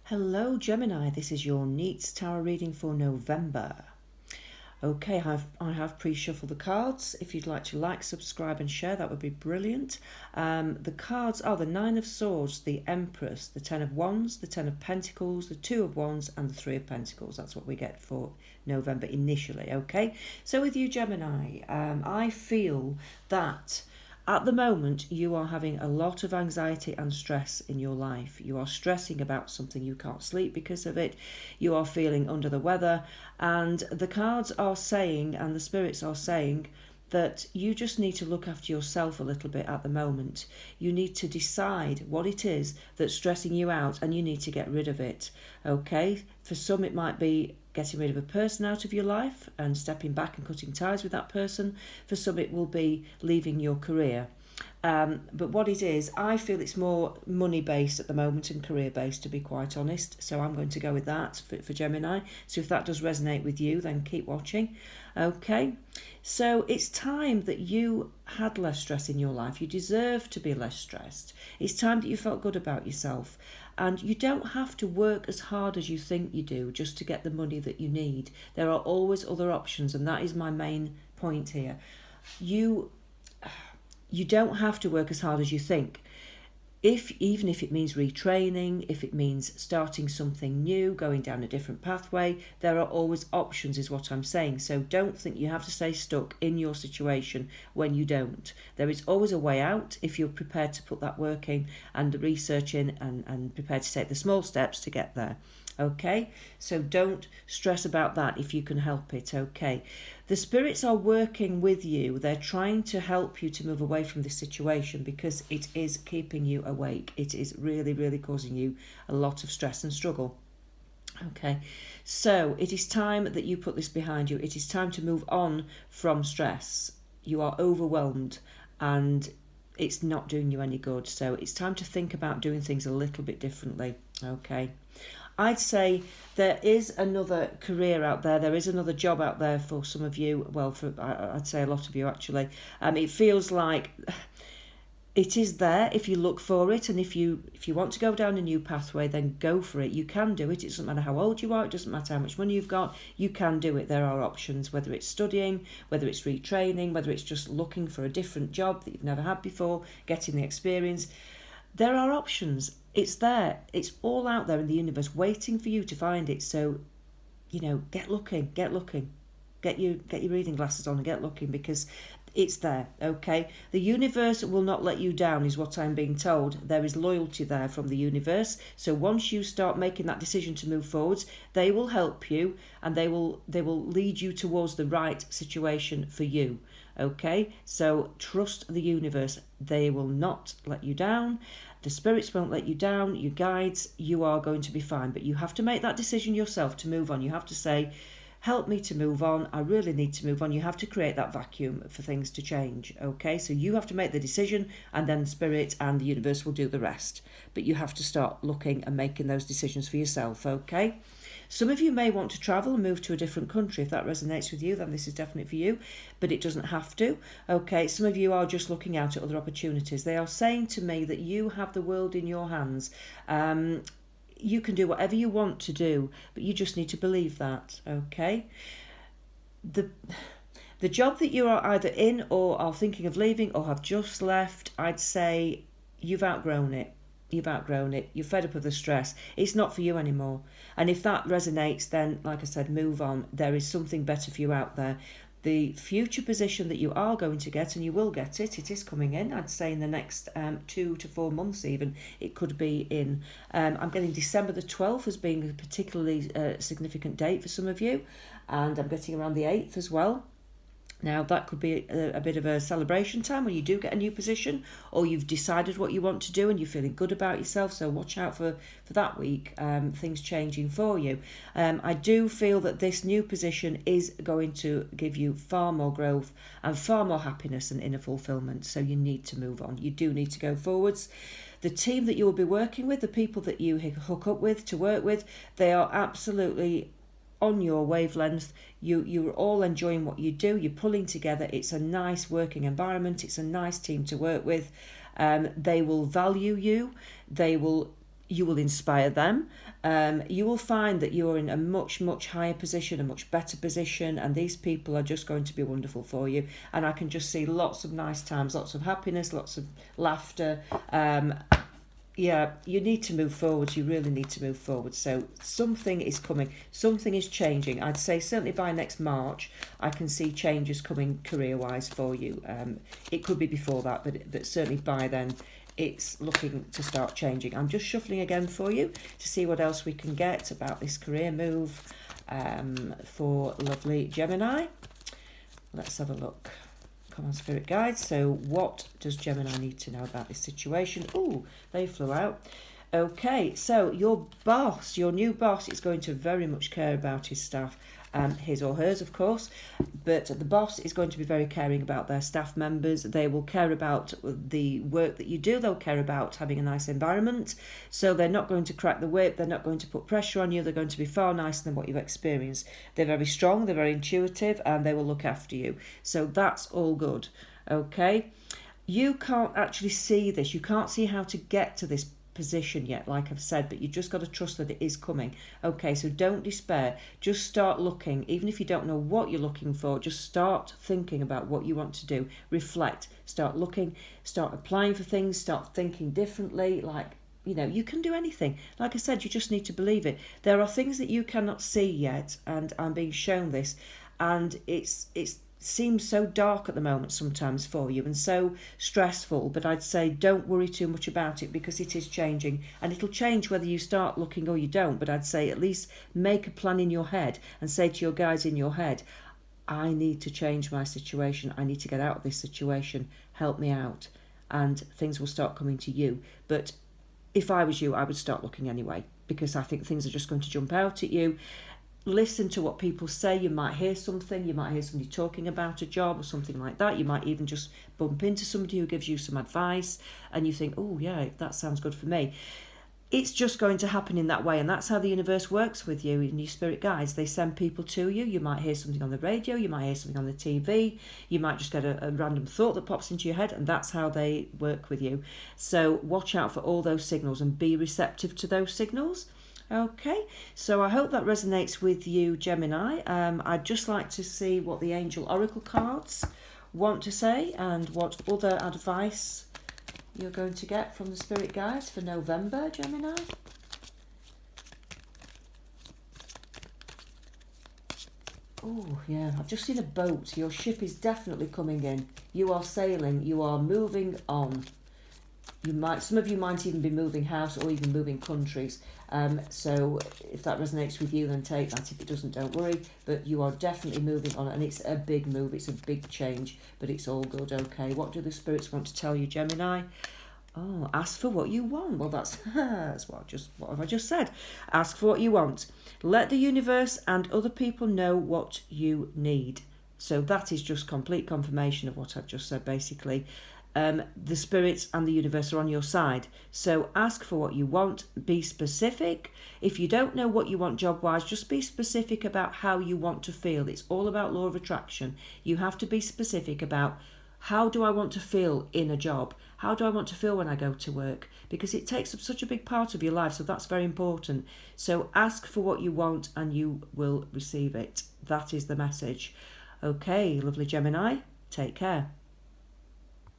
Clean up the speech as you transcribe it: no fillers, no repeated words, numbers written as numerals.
Hello Gemini, this is your Neats Tarot reading for November. Okay, I have pre-shuffled the cards. If you'd like to subscribe and share, that would be brilliant. The cards are the Nine of Swords, the Empress, the Ten of Wands, the Ten of Pentacles, the Two of Wands and the Three of Pentacles. That's what we get for November initially, okay? So with you Gemini, I feel that at the moment, you are having a lot of anxiety and stress in your life. You are stressing about something, you can't sleep because of it. You are feeling under the weather. And the cards are saying, and the spirits are saying, that you just need to look after yourself a little bit at the moment. You need to decide what it is that's stressing you out and you need to get rid of it. Okay? For some, it might be getting rid of a person out of your life and stepping back and cutting ties with that person. For some, it will be leaving your career. But what it is, I feel it's more money-based at the moment and career-based, to be quite honest. So I'm going to go with that for Gemini. So if that does resonate with you, then keep watching. Okay, so it's time that you had less stress in your life. You deserve to be less stressed. It's time that you felt good about yourself. And you don't have to work as hard as you think you do just to get the money that you need. There are always other options, and that is my main point here. You don't have to work as hard as you think. Even if it means retraining, if it means starting something new, going down a different pathway, there are always options is what I'm saying. So don't think you have to stay stuck in your situation when you don't. There is always a way out if you're prepared to put that work in and the research in and prepared to take the small steps to get there. Okay, so don't stress about that if you can help it. Okay, the spirits are working with you. They're trying to help you to move away from this situation because it is keeping you awake. It is really, really causing you a lot of stress and struggle. Okay, so it is time that you put this behind you. It is time to move on from stress. You are overwhelmed and it's not doing you any good. So it's time to think about doing things a little bit differently. Okay. I'd say there is another career out there. There is another job out there for some of you. Well, I'd say a lot of you actually. It feels like it is there if you look for it, and if you want to go down a new pathway, then go for it. You can do it. It doesn't matter how old you are. It doesn't matter how much money you've got. You can do it. There are options, whether it's studying, whether it's retraining, whether it's just looking for a different job that you've never had before, getting the experience. There are options. It's there. It's all out there in the universe waiting for you to find it. So, get looking. Get your reading glasses on and get looking because it's there, okay? The universe will not let you down is what I'm being told. There is loyalty there from the universe. So once you start making that decision to move forwards, they will help you and they will lead you towards the right situation for you. Okay, so trust the universe. They will not let you down. The spirits won't let you down. Your guides, you are going to be fine. But you have to make that decision yourself to move on. You have to say, help me to move on. I really need to move on. You have to create that vacuum for things to change. Okay, so you have to make the decision and then the spirit and the universe will do the rest. But you have to start looking and making those decisions for yourself. Okay. Some of you may want to travel and move to a different country. If that resonates with you, then this is definitely for you, but it doesn't have to. Okay, some of you are just looking out at other opportunities. They are saying to me that you have the world in your hands. You can do whatever you want to do, but you just need to believe that, okay? The job that you are either in or are thinking of leaving or have just left, I'd say you've outgrown it. You've outgrown it. You're fed up of the stress. It's not for you anymore. And if that resonates, then, like I said, move on. There is something better for you out there. The future position that you are going to get, and you will get it, it is coming in, I'd say in the next 2 to 4 months even, it could be in. I'm getting December the 12th as being a particularly significant date for some of you, and I'm getting around the 8th as well. Now, that could be a bit of a celebration time when you do get a new position or you've decided what you want to do and you're feeling good about yourself. So watch out for that week, things changing for you. I do feel that this new position is going to give you far more growth and far more happiness and inner fulfillment. So you need to move on. You do need to go forwards. The team that you will be working with, the people that you hook up with to work with, they are absolutely on your wavelength. You're all enjoying what you do. You're pulling together. It's a nice working environment. It's a nice team to work with. They will value you. They will You will inspire them. You will find that you're in a much, much higher position, a much better position, and these people are just going to be wonderful for you. And I can just see lots of nice times, lots of happiness, lots of laughter. Yeah, you need to move forward. You really need to move forward. So something is coming, something is changing. I'd say certainly by next March, I can see changes coming career-wise for you. It could be before that, but certainly by then, it's looking to start changing. I'm just shuffling again for you to see what else we can get about this career move for lovely Gemini. Let's have a look. Come on, spirit guides. So what does Gemini need to know about this situation? Oh, they flew out. Okay, so your boss, your new boss, is going to very much care about his staff, his or hers, of course, but the boss is going to be very caring about their staff members. They will care about the work that you do. They'll care about having a nice environment. So they're not going to crack the whip. They're not going to put pressure on you. They're going to be far nicer than what you've experienced. They're very strong. They're very intuitive, and they will look after you. So that's all good. Okay. You can't actually see this. You can't see how to get to this position yet, like I've said, but you just got to trust that it is coming. Okay, so don't despair. Just start looking. Even if you don't know what you're looking for, just start thinking about what you want to do. Reflect. Start looking. Start applying for things. Start thinking differently. Like, you can do anything. Like I said, you just need to believe it. There are things that you cannot see yet, and I'm being shown this, and it's seems so dark at the moment sometimes for you and so stressful, but I'd say don't worry too much about it because it is changing, and it'll change whether you start looking or you don't. But I'd say at least make a plan in your head and say to your guides in your head, I need to change my situation. I need to get out of this situation. Help me out. And things will start coming to you. But if I was you, I would start looking anyway, because I think things are just going to jump out at you. Listen to what people say. You might hear something. You might hear somebody talking about a job or something like that. You might even just bump into somebody who gives you some advice and you think, oh yeah, that sounds good for me. It's just going to happen in that way, and that's how the universe works with you and your spirit guides. They send people to you. You might hear something on the radio, you might hear something on the TV, you might just get a random thought that pops into your head, and that's how they work with you. So watch out for all those signals and be receptive to those signals. Okay, so I hope that resonates with you, Gemini. I'd just like to see what the Angel Oracle cards want to say and what other advice you're going to get from the spirit guides for November, Gemini. Oh, yeah, I've just seen a boat. Your ship is definitely coming in. You are sailing. You are moving on. Some of you might even be moving house or even moving countries. So if that resonates with you, then take that. If it doesn't, don't worry. But you are definitely moving on, and it's a big move. It's a big change, but it's all good. Okay, what do the spirits want to tell you, Gemini? Oh, ask for what you want. Well, that's what have I just said? Ask for what you want. Let the universe and other people know what you need. So that is just complete confirmation of what I've just said, basically. The spirits and the universe are on your side. So ask for what you want. Be specific. If you don't know what you want job-wise, just be specific about how you want to feel. It's all about law of attraction. You have to be specific about, how do I want to feel in a job? How do I want to feel when I go to work? Because it takes up such a big part of your life, so that's very important. So ask for what you want and you will receive it. That is the message. Okay, lovely Gemini, take care.